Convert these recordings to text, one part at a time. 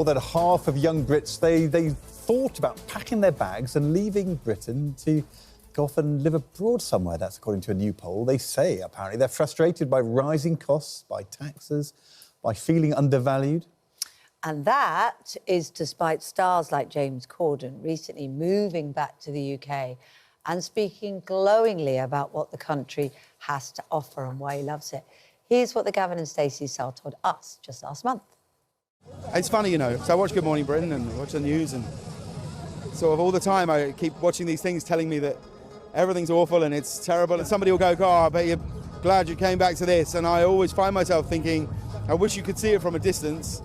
More than half of young Brits, they thought about packing their bags and leaving Britain to go off and live abroad somewhere. That's according to a new poll. They say, apparently, they're frustrated by rising costs, by taxes, by feeling undervalued. And that is despite stars like James Corden recently moving back to the UK and speaking glowingly about what the country has to offer and why he loves it. Here's what the Gavin and Stacey star told us just last month. It's funny, you know, so I watch Good Morning Britain and watch the news, and sort of all the time I keep watching these things telling me that everything's awful and it's terrible, and somebody will go, oh, I bet you're glad you came back to this, and I always find myself thinking, I wish you could see it from a distance,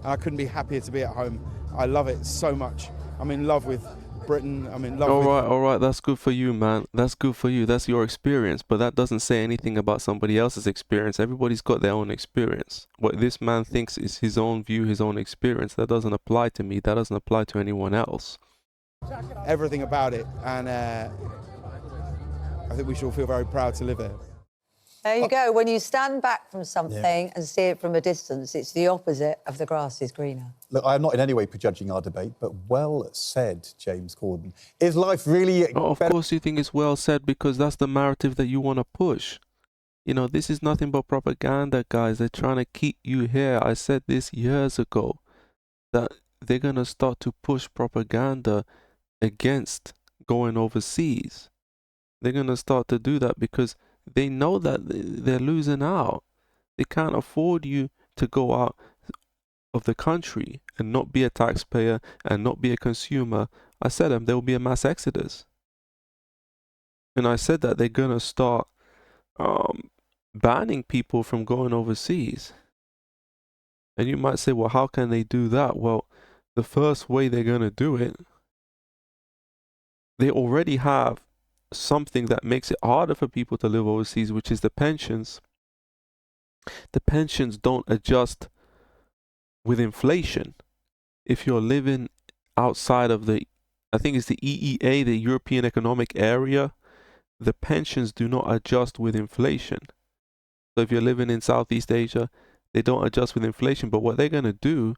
and I couldn't be happier to be at home. I love it so much. I'm in love with Britain. I'm in love with... All right, that's good for you, man. That's good for you. That's your experience, but that doesn't say anything about somebody else's experience. Everybody's got their own experience. What this man thinks is his own view, his own experience. That doesn't apply to me. That doesn't apply to anyone else. Everything about it, and I think we should all feel very proud to live here. There you go. When you stand back from something and see it from a distance, it's the opposite of the grass is greener. Look, I am not in any way prejudging our debate, but well said, James Corden. Is life really... Oh, of course you think it's well said, because that's the narrative that you want to push. You know, this is nothing but propaganda, guys. They're trying to keep you here. I said this years ago, that they're going to start to push propaganda against going overseas. They're going to start to do that because they know that they're losing out. They can't afford you to go out of the country and not be a taxpayer and not be a consumer. I said there will be a mass exodus. And I said that they're going to start banning people from going overseas. And you might say, well, how can they do that? Well, the first way they're going to do it, they already have something that makes it harder for people to live overseas, which is the pensions. The pensions don't adjust with inflation. If you're living outside of the, I think it's the EEA, the European Economic Area, the pensions do not adjust with inflation. So if you're living in Southeast Asia, they don't adjust with inflation. But what they're going to do,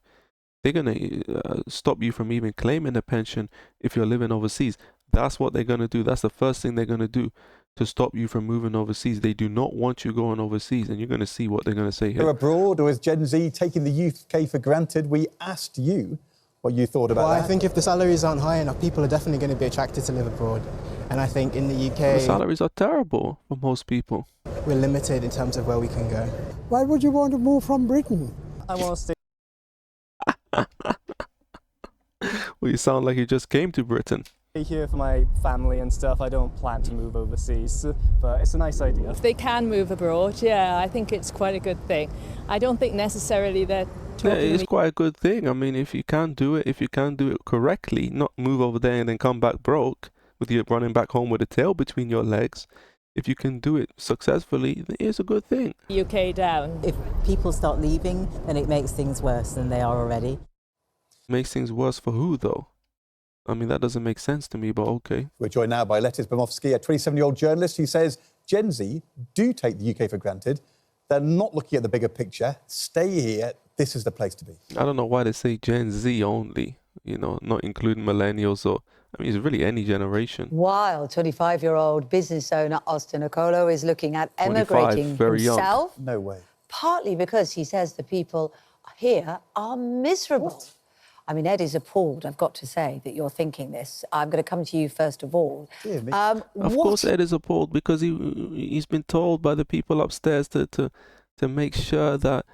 they're going to stop you from even claiming a pension if you're living overseas. That's what they're going to do. That's the first thing they're going to do to stop you from moving overseas. They do not want you going overseas, and you're going to see what they're going to say here. Abroad, or is Gen Z taking the UK for granted? We asked you what you thought about that. Well, I think if the salaries aren't high enough, people are definitely going to be attracted to live abroad. And I think in the UK... The salaries are terrible for most people. We're limited in terms of where we can go. Why would you want to move from Britain? I want to stay... Well, you sound like you just came to Britain. Here for my family and stuff. I don't plan to move overseas, but it's a nice idea. If they can move abroad, yeah, I think it's quite a good thing. I don't think necessarily that... Yeah, it's quite a good thing. I mean, if you can do it correctly, not move over there and then come back broke, with you running back home with a tail between your legs, if you can do it successfully, then it's a good thing. UK down. If people start leaving, then it makes things worse than they are already. Makes things worse for who, though? I mean, that doesn't make sense to me, but okay. We're joined now by Letis Bomovsky, a 27-year-old journalist who says Gen Z do take the UK for granted. They're not looking at the bigger picture. Stay here. This is the place to be. I don't know why they say Gen Z only, you know, not including millennials or... I mean, it's really any generation. While 25-year-old business owner Austin Okolo is looking at emigrating himself. No way. Partly because he says the people here are miserable. What? I mean, Ed is appalled, I've got to say, that you're thinking this. I'm going to come to you first of all. Of course Ed is appalled, because he's been told by the people upstairs to make sure that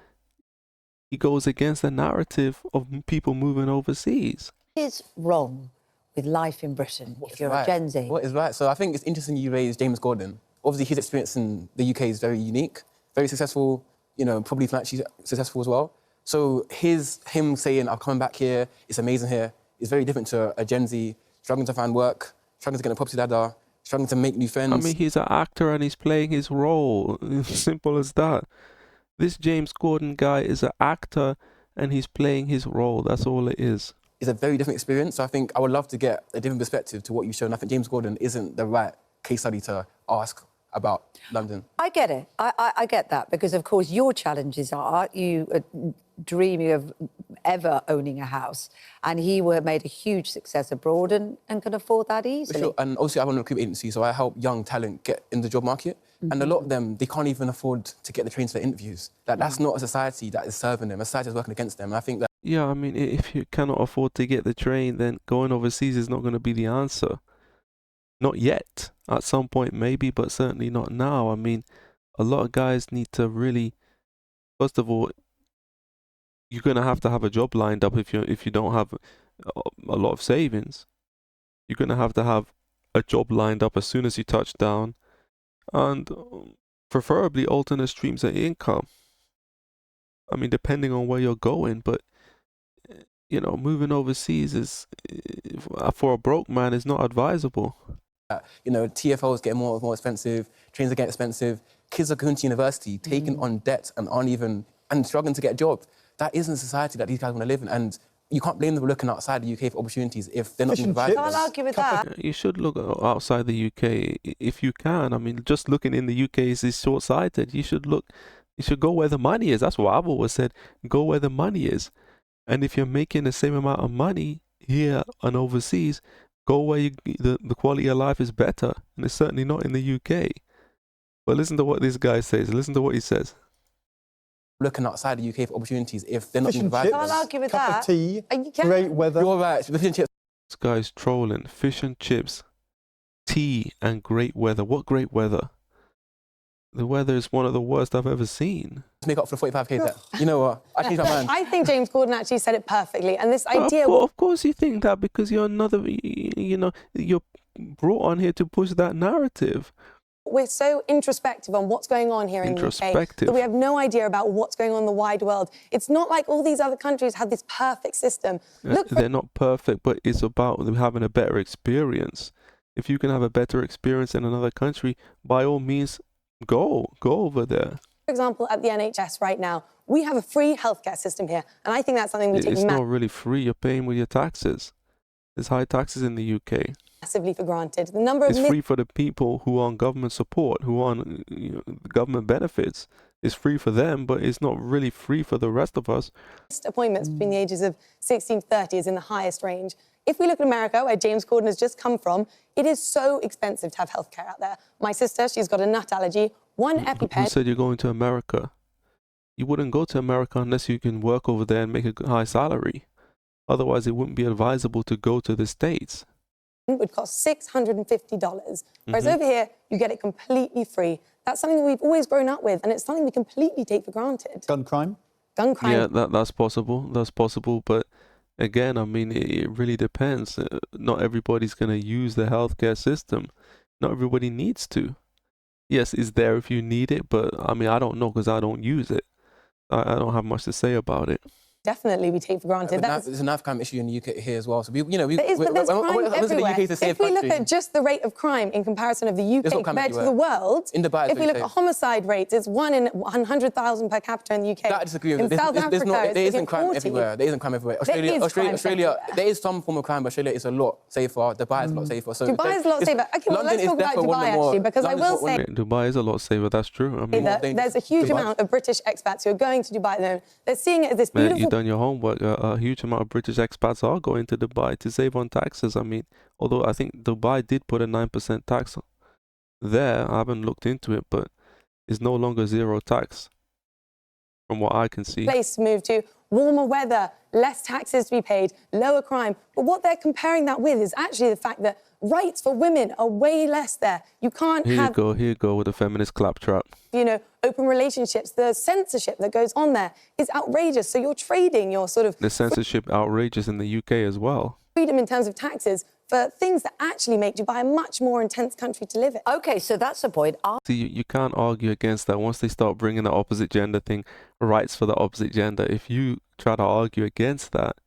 he goes against the narrative of people moving overseas. What is wrong with life in Britain if you're a Gen Z? What is right? So I think it's interesting you raised James Corden. Obviously, his experience in the UK is very unique, very successful, you know, probably financially successful as well. So him saying, I'm coming back here, it's amazing here, is very different to a Gen Z struggling to find work, struggling to get a property ladder, struggling to make new friends. I mean, he's an actor and he's playing his role. Simple as that. This James Corden guy is an actor and he's playing his role. That's all it is. It's a very different experience. So I think I would love to get a different perspective to what you've shown. I think James Corden isn't the right case study to ask about London. I get it. I get that because, of course, your challenges are you dreaming of ever owning a house, and he made a huge success abroad and can afford that easily. Sure. And obviously I run a recruitment agency, so I help young talent get in the job market. And a lot of them, they can't even afford to get the train to their interviews. That's not a society that is serving them. A society is working against them. And I think that... Yeah, I mean, if you cannot afford to get the train, then going overseas is not going to be the answer. Not yet. At some point, maybe, but certainly not now. I mean, a lot of guys need to really, first of all, you're going to have a job lined up if you don't have a lot of savings. You're going to have a job lined up as soon as you touch down, and preferably alternate streams of income. I mean, depending on where you're going, but you know, moving overseas is, for a broke man, is not advisable. You know, TFLs getting more and more expensive, trains are getting expensive, kids are going to university, taking on debt and struggling to get a job. That isn't a society that these guys want to live in, and you can't blame them for looking outside the UK for opportunities if they're not being provided. Can't argue with that. You should look outside the UK if you can. I mean, just looking in the UK is short-sighted. You should go where the money is. That's what I've always said. Go where the money is. And if you're making the same amount of money here and overseas, go where the quality of life is better. And it's certainly not in the UK. But listen to what this guy says. Listen to what he says. Looking outside the UK for opportunities if they're not being Fish and provided. chips, Can't argue with cup that. of tea, You can. great weather. You're right. Fish and chips. This guy's trolling. Fish and chips, tea, and great weather. What great weather? The weather is one of the worst I've ever seen. Make up for the 45k debt. You know what? I changed my mind. I think James Corden actually said it perfectly. And this idea... Of course you think that because you're you're brought on here to push that narrative. We're so introspective on what's going on here in the UK that we have no idea about what's going on in the wide world. It's not like all these other countries have this perfect system. They're not perfect, but it's about them having a better experience. If you can have a better experience in another country, by all means, go over there. For example, at the NHS right now, we have a free healthcare system here, and I think that's something we take It's not really free. You're paying with your taxes. There's high taxes in the UK. massively for granted. The number of it's free for the people who are on government support, who are on government benefits. It's free for them, but it's not really free for the rest of us. Appointments between the ages of 16 to 30 is in the highest range. If we look at America, where James Corden has just come from, it is so expensive to have healthcare out there. My sister, she's got a nut allergy. One EpiPen... Who said you're going to America? You wouldn't go to America unless you can work over there and make a high salary. Otherwise, it wouldn't be advisable to go to the States. Would cost $650. Whereas over here, you get it completely free. That's something that we've always grown up with, and it's something we completely take for granted. Gun crime? Gun crime. Yeah, that's possible. That's possible. But again, I mean, it really depends. Not everybody's going to use the healthcare system. Not everybody needs to. Yes, it's there if you need it, but I mean, I don't know because I don't use it. I don't have much to say about it. Definitely we take for granted. There's an crime issue in the UK here as well. So there's crime everywhere. If we look at just the rate of crime in comparison of the UK compared to the world, in Dubai, if we look at homicide rates, it's 1 in 100,000 per capita in the UK. I disagree with in South Africa, there isn't crime everywhere. There isn't crime everywhere. Australia, there is some form of crime, but Australia is a lot safer. Dubai is a lot safer. So Dubai is a lot safer. Okay, well, let's talk about Dubai actually, because I will say Dubai is a lot safer. That's true. I mean, there's a huge amount of British expats who are going to Dubai. They're seeing it as this beautiful. You've done your homework. A huge amount of British expats are going to Dubai to save on taxes. I mean, although I think Dubai did put a 9% tax there, I haven't looked into it, but it's no longer zero tax from what I can see. Place to move to, warmer weather, less taxes to be paid, lower crime. But what they're comparing that with is actually the fact that rights for women are way less there. You can't have... Here you go with the feminist claptrap. You know, open relationships, the censorship that goes on there is outrageous. So you're trading your sort of... The censorship outrageous in the UK as well. Freedom in terms of taxes for things that actually make Dubai a much more intense country to live in. OK, so that's the point. See, you can't argue against that. Once they start bringing the opposite gender thing, rights for the opposite gender, if you try to argue against that,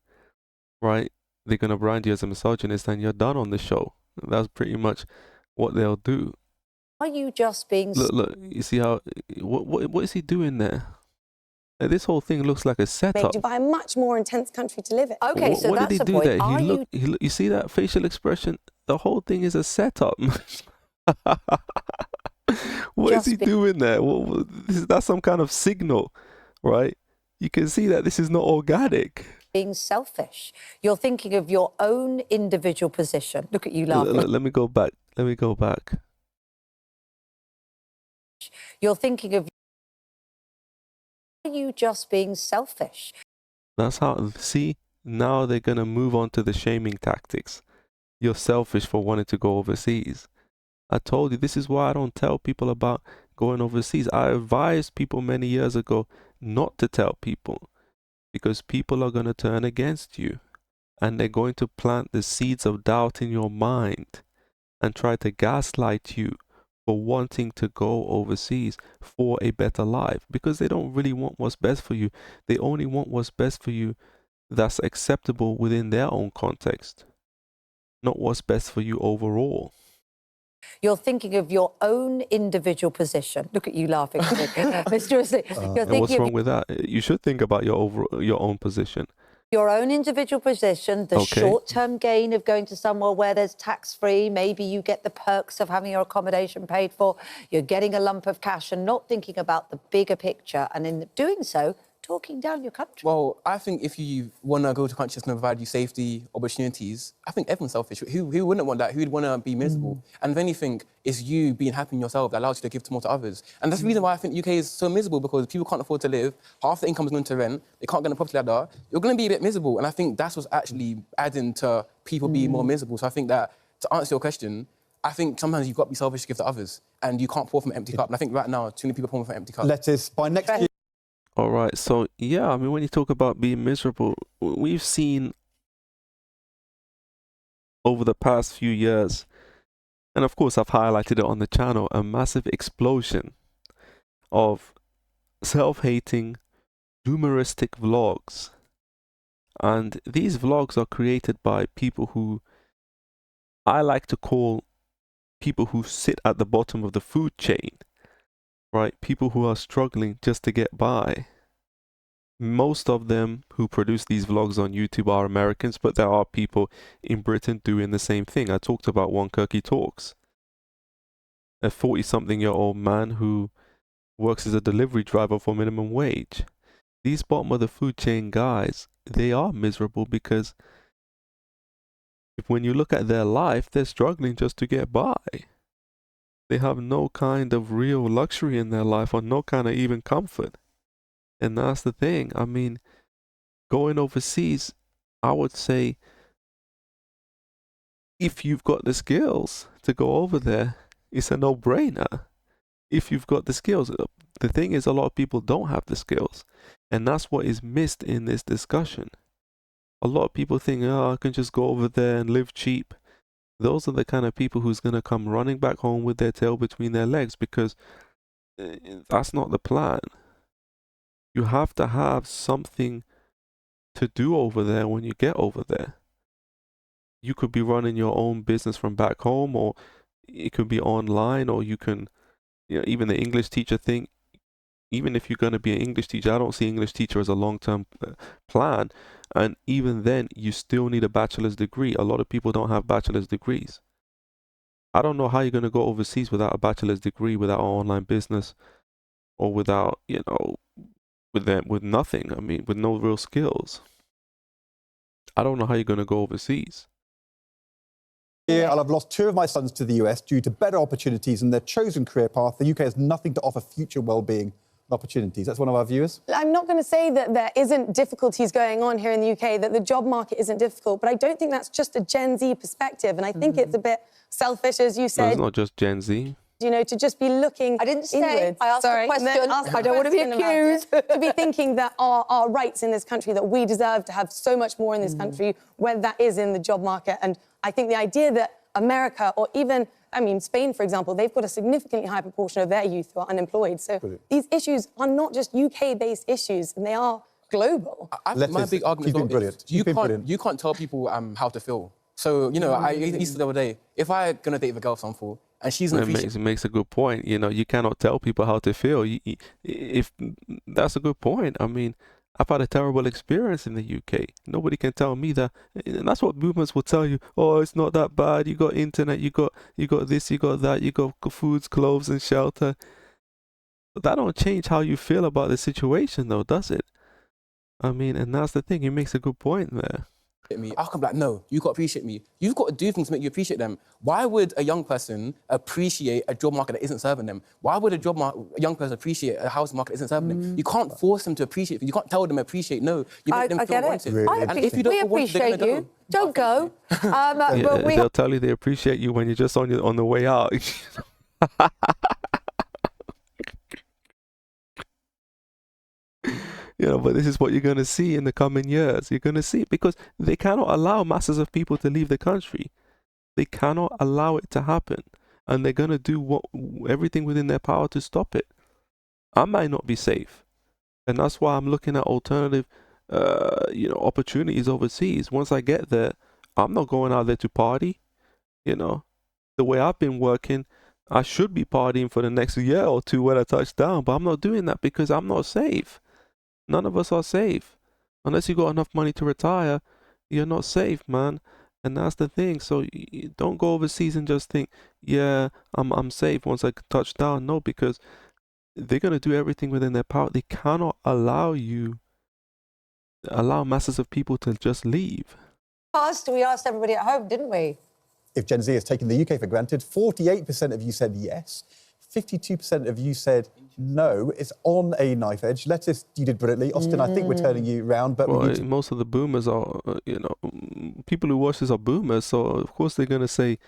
right, they're going to brand you as a misogynist and you're done on the show. That's pretty much what they'll do. Are you just being... Look, you see how... What is he doing there? This whole thing looks like a setup. Make Dubai a much more intense country to live in. OK, so that's the point. What did he do there? You see that facial expression? The whole thing is a setup. What is he doing there? That's some kind of signal, right? You can see that this is not organic. being selfish. You're thinking of your own individual position. Look at you laughing. Let me go back. Let me go back. You're thinking of you just being selfish. That's how, see, now they're going to move on to the shaming tactics. You're selfish for wanting to go overseas. I told you, this is why I don't tell people about going overseas. I advised people many years ago not to tell people, because people are going to turn against you and they're going to plant the seeds of doubt in your mind and try to gaslight you for wanting to go overseas for a better life, because they don't really want what's best for you. They only want what's best for you that's acceptable within their own context, not what's best for you overall. You're thinking of your own individual position. Look at you laughing, Mr. And what's wrong with that? You should think about your own position. Your own individual position, the short-term gain of going to somewhere where there's tax-free, maybe you get the perks of having your accommodation paid for, you're getting a lump of cash and not thinking about the bigger picture, and in doing so, talking down your country. Well, I think if you want to go to countries that's going to provide you safety, opportunities, I think everyone's selfish. Who wouldn't want that? Who'd want to be miserable? And if anything, it's you being happy in yourself that allows you to give more to others. And that's the reason why I think the UK is so miserable, because people can't afford to live, half the income is going to rent, they can't get on a property ladder, you're going to be a bit miserable. And I think that's what's actually adding to people being more miserable. So I think that, to answer your question, I think sometimes you've got to be selfish to give to others, and you can't pour from an empty cup. And I think right now, too many people pour from an empty cup. Lettuce, by next year. All right, so yeah, I mean, when you talk about being miserable, we've seen over the past few years, and of course I've highlighted it on the channel, a massive explosion of self-hating, humoristic vlogs. And these vlogs are created by people who I like to call people who sit at the bottom of the food chain. Right, people who are struggling just to get by. Most of them who produce these vlogs on YouTube are Americans, but there are people in Britain doing the same thing. I talked about One Kirky Talks, a 40-something-year-old man who works as a delivery driver for minimum wage. These bottom of the food chain guys, they are miserable because when you look at their life, they're struggling just to get by. They have no kind of real luxury in their life, or no kind of even comfort. And that's the thing. I mean, going overseas, I would say, if you've got the skills to go over there, it's a no-brainer. If you've got the skills. The thing is, a lot of people don't have the skills. And that's what is missed in this discussion. A lot of people think, oh, I can just go over there and live cheap. Those are the kind of people who's going to come running back home with their tail between their legs, because that's not the plan. You have to have something to do over there when you get over there. You could be running your own business from back home, or it could be online, or you can, even the English teacher thing. Even if you're going to be an English teacher, I don't see English teacher as a long-term plan. And even then, you still need a bachelor's degree. A lot of people don't have bachelor's degrees. I don't know how you're going to go overseas without a bachelor's degree, without an online business, or without, with nothing. I mean, with no real skills. I don't know how you're going to go overseas. I'll have lost 2 of my sons to the US due to better opportunities and their chosen career path. The UK has nothing to offer future well-being opportunities. That's one of our viewers. I'm not going to say that there isn't difficulties going on here in the UK, that the job market isn't difficult, but I don't think that's just a Gen Z perspective, and I think it's a bit selfish, as you said. No, it's not just Gen Z. To just be looking I didn't say. inwards. I asked a question. I don't want to be accused. To be thinking that our rights in this country, that we deserve to have so much more in this country, whether that is in the job market. And I think the idea that America, or even, Spain, for example, they've got a significantly high proportion of their youth who are unemployed. So these issues are not just UK-based issues, and they are global. My big argument is you can't tell people how to feel. So, I used to the other day, if I'm going to date with a girl, for example, and she's it makes a good point. You cannot tell people how to feel. If that's a good point. I mean, I've had a terrible experience in the UK. Nobody can tell me that. And that's what boomers will tell you. Oh, it's not that bad. You got internet, you got this, you got that, you got foods, clothes, and shelter. But that don't change how you feel about the situation, though, does it? I mean, and that's the thing. He makes a good point there. Me. I'll come back, no, you got to appreciate me. You've got to do things to make you appreciate them. Why would a young person appreciate a job market that isn't serving them? Why would a young person appreciate a housing market that isn't serving them? You can't force them to appreciate. You can't tell them appreciate. No, you make them feel wanted. Really And if you don't we feel wanted, they're appreciate gonna you. Don't go. Yeah, But we they'll tell you they appreciate you when you're just on the way out. You know, but this is what you're going to see in the coming years. You're going to see it because they cannot allow masses of people to leave the country. They cannot allow it to happen. And they're going to do everything within their power to stop it. I might not be safe. And that's why I'm looking at alternative, opportunities overseas. Once I get there, I'm not going out there to party. You know, the way I've been working, I should be partying for the next year or two when I touch down, but I'm not doing that because I'm not safe. None of us are safe. Unless you got enough money to retire, you're not safe, man. And that's the thing. So you don't go overseas and just think, yeah, I'm safe once I touch down. No, because they're going to do everything within their power. They cannot allow masses of people to just leave. we asked everybody at home, didn't we? If Gen Z has taken the UK for granted, 48% of you said yes, 52% of you said no. It's on a knife edge. Lettuce, you did brilliantly. Austin, I think we're turning you round, but well, most of the boomers are, people who watch this are boomers, so of course they're going to say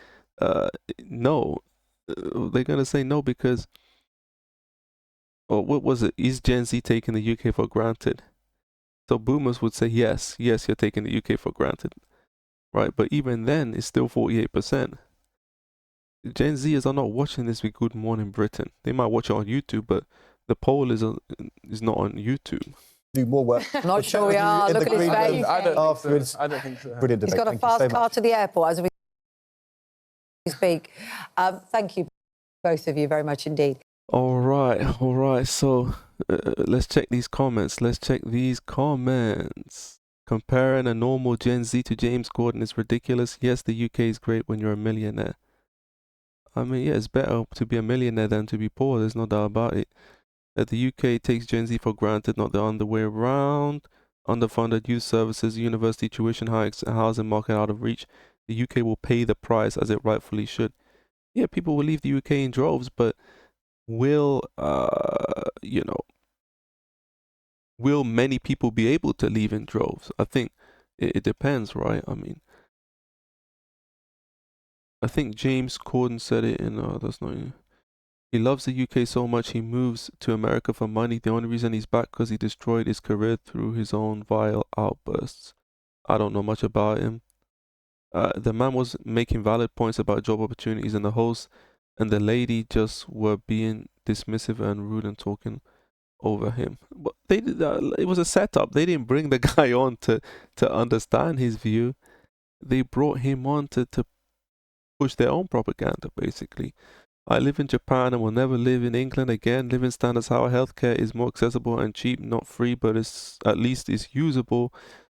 no. They're going to say no because, what was it? Is Gen Z taking the UK for granted? So boomers would say yes, you're taking the UK for granted, right? But even then, it's still 48%. Gen Zers are not watching this with Good Morning Britain. They might watch it on YouTube, but the poll is not on YouTube. Do more work. I'm not sure we are. Look at his face. I don't think so. Brilliant debate. He's got a Thank you fast so car much. to the airport as we speak. Thank you, both of you, very much indeed. All right. So let's check these comments. Comparing a normal Gen Z to James Corden is ridiculous. Yes, the UK is great when you're a millionaire. I mean, yeah, it's better to be a millionaire than to be poor. There's no doubt about it. The UK takes Gen Z for granted, not the other way around. Underfunded youth services, university tuition hikes, a housing market out of reach. The UK will pay the price as it rightfully should. Yeah, people will leave the UK in droves, but will many people be able to leave in droves? I think it depends, right? I think James Corden said it in, he loves the UK so much he moves to America for money. The only reason he's back because he destroyed his career through his own vile outbursts. I don't know much about him. The man was making valid points about job opportunities, and the host and the lady just were being dismissive and rude and talking over him. But they did, it was a setup. They didn't bring the guy on to understand his view. They brought him on to push their own propaganda, basically. I live in Japan and will never live in England again. Living standards, how healthcare is more accessible and cheap, not free, but at least it's usable.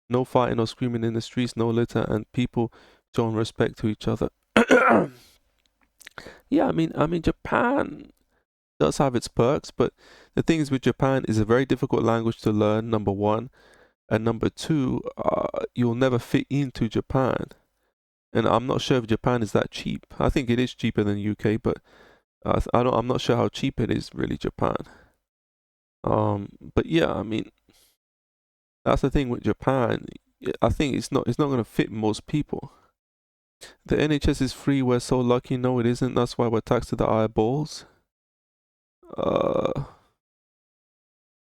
No fighting or screaming in the streets, no litter, and people showing respect to each other. Yeah, I mean, Japan does have its perks, but the thing is with Japan is a very difficult language to learn, number one, and number two, you'll never fit into Japan. And I'm not sure if Japan is that cheap. I think it is cheaper than UK, but I'm not sure how cheap it is really, Japan. But yeah, I mean, that's the thing with Japan. I think it's not going to fit most people. The NHS is free. We're so lucky. No, it isn't. That's why we're taxed to the eyeballs.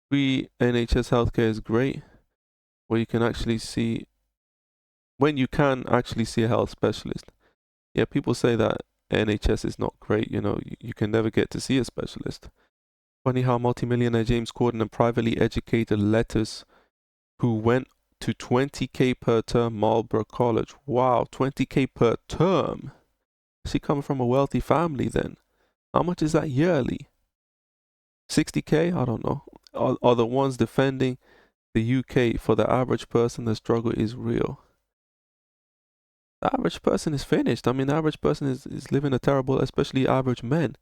Free NHS healthcare is great, where you can actually see. When you can actually see a health specialist. Yeah, people say that NHS is not great, you can never get to see a specialist. Funny how multimillionaire James Corden and privately educated Lettuce, who went to 20k per term Marlborough College. Wow, 20k per term. She come from a wealthy family then. How much is that yearly? 60k? I don't know. Are the ones defending the UK, for the average person, the struggle is real. The average person is finished. I mean, the average person is living a terrible, especially average men.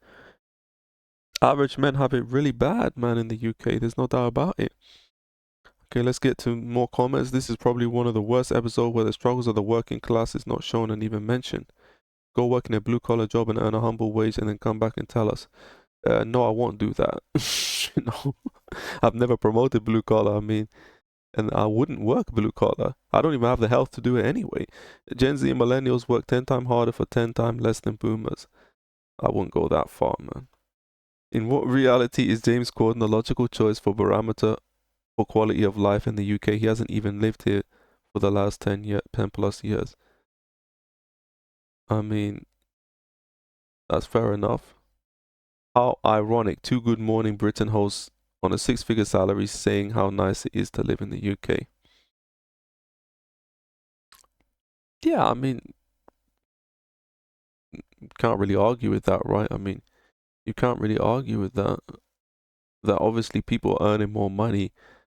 Average men have it really bad, man, in the UK. There's no doubt about it. Okay, let's get to more comments. This is probably one of the worst episodes where the struggles of the working class is not shown and even mentioned. Go work in a blue-collar job and earn a humble wage and then come back and tell us. No, I won't do that. You know, I've never promoted blue-collar. I mean, and I wouldn't work blue collar. I don't even have the health to do it anyway. Gen Z and millennials work 10 times harder for 10 times less than boomers. I wouldn't go that far, man. In what reality is James Corden a logical choice for barometer for quality of life in the UK? He hasn't even lived here for the last 10 plus years. I mean, that's fair enough. How ironic. 2 Good Morning Britain hosts on a 6-figure salary saying how nice it is to live in the UK. Yeah, I mean, you can't really argue with that, right? I mean, you can't really argue with that. That obviously people earning more money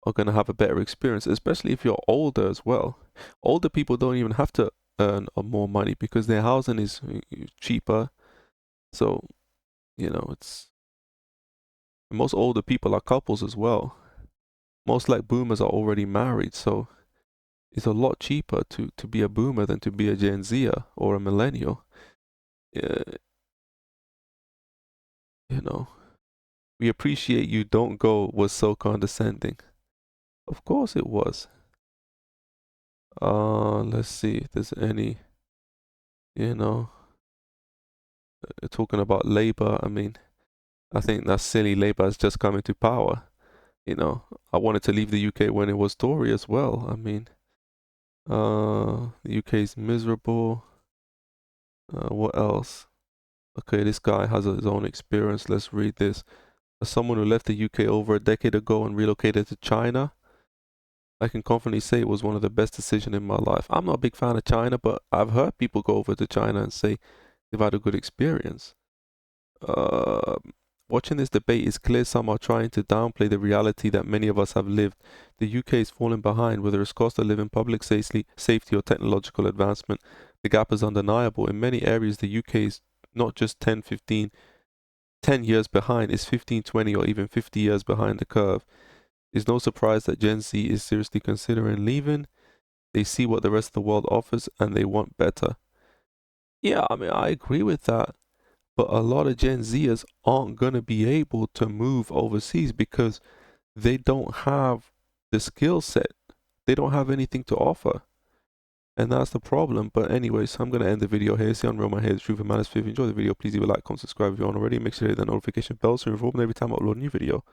are going to have a better experience, especially if you're older as well. Older people don't even have to earn more money because their housing is cheaper. So, you know, most older people are couples as well. Most like boomers are already married, so it's a lot cheaper to be a boomer than to be a Gen Zer or a millennial. You know, we appreciate you, don't go was so condescending. Of course it was. Let's see if there's any, you know, talking about Labour. I mean, I think that's silly. Labour has just come into power. You know, I wanted to leave the UK when it was Tory as well. I mean, the UK is miserable. What else? Okay, this guy has his own experience. Let's read this. As someone who left the UK over a decade ago and relocated to China, I can confidently say it was one of the best decisions in my life. I'm not a big fan of China, but I've heard people go over to China and say they've had a good experience. Watching this debate, it's clear some are trying to downplay the reality that many of us have lived. The UK is falling behind, whether it's cost of living, public safety, or technological advancement. The gap is undeniable. In many areas, the UK is not just 10 years behind, it's 15, 20, or even 50 years behind the curve. It's no surprise that Gen Z is seriously considering leaving. They see what the rest of the world offers and they want better. Yeah, I mean, I agree with that. But a lot of Gen Zers aren't going to be able to move overseas because they don't have the skill set. They don't have anything to offer. And that's the problem. But anyways, I'm going to end the video here. See you on Real My Hair, the Truth and Malice. If you enjoyed the video, please leave a like, comment, subscribe if you aren't already. Make sure to hit the notification bell so you're informed every time I upload a new video.